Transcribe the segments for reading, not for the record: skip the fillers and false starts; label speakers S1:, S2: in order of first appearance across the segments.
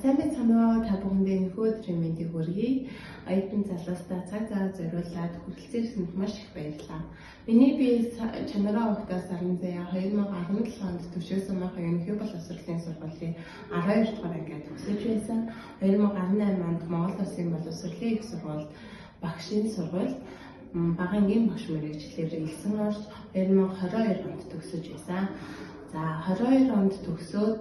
S1: сайн байцгаана уу та бүхэндээ өнөөдөр мэндийг хүргэе. Оюутан залуустаа цаг зав зориулаад хүрэлцээрсэнд маш их баярлалаа. Миний бие чанараа өгтөөс сарын заяа 2017 онд төвшөөсөн махаа ерөнхий боловсролын сургуулийн 12 дугаар ангид төгсөж байсан. 2018 онд Монгол Улсын боловсролын их сургуульд багшийн сургуульд багангийн багш мэргэжлэр элсэн орж 2022 онд төгсөж байсан. За 22 онд төгсөөд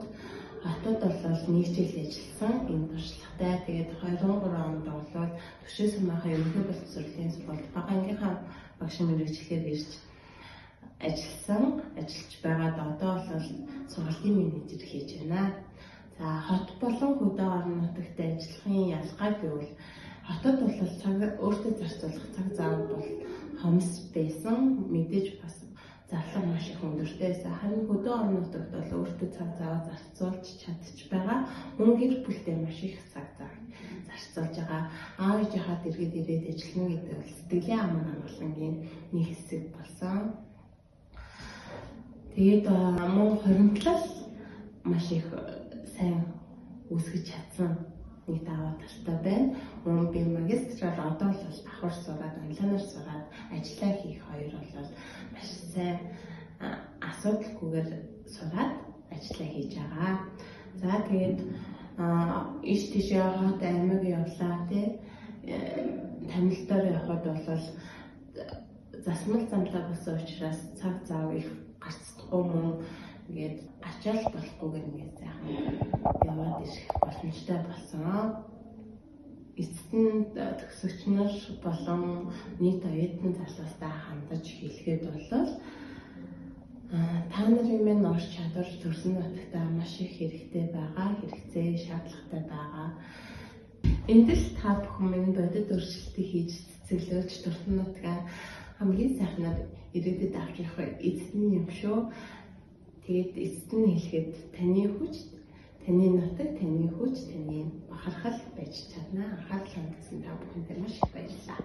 S1: хотод бол нэг жил ажилласан энэ туршлагатай. Тэгээд 23 онд бол төвшөөсөн махаа ерөнхий боловсролын сургуульд багангийнхаа багш мэргэжлэр ирж ажиллаж байгаад одоо бол сургуулийн менежер хийж байна. За хот болон хөдөө орон нутагт ажиллахын ялгаа гэвэл хотод бол өөртөө зарцуулах цаг зав бол хомс байсан. Мэдээж бас зарлага маш их өндөртэйсэн. Харин хөдөө орон нутагт бол өөртөө цаг зав зарцуулж чадчих байгаа. Мөн гэр бүлтэй маш их цаг зав зарцуулж байгаа. Аав ээжийнхаа дэргэд ирээд ажиллана гэдэг бол сэтгэлийн амар амгалангийн нэг хэсэг болсон. Тэгээд мөн хоримтлал маш их сайн үүсгэж чадсан нэг даваа талтай байна. Мөн би магистраар одоо л давхар сураад, онлайнаар сураад ажиллаа хийх хоёр бол маш сайн асуудалгүйгээр сураад ажиллаа хийж байгаа. За тэгээд иш тийшээ хот аймаг явлаа тий. Танилтаар явхад бол засмал замлаа болсон учраас цаг зав их гарцдахгүй мөн ингээд ачаал болохгүйгээр ингээд сайхан яваад ирэх боломжтой болсон. Эцэст нь төгсөгч нар болон нийт оюутан залуустай хандаж хэлэхэд бол та нарын минь ур чадвар төрсөн нутагтаа маш их хэрэгтэй байгаа, хэрэгцээ, шаардлагатай байгаа. Энд л та бүхэн минь бодит өөрчлөлтийг хийж цэцэглүүлж төрсөн нутгаа хамгийн сайхнаар ирээдүйд авч явах эзэн юм шүү. Тэгээд эцэст нь хэлэхэд таны хүч, таны нутаг, таны хүч, таны бахархал байж чадна. Анхаарал хандсан та бүхэндээ маш их баярлалаа.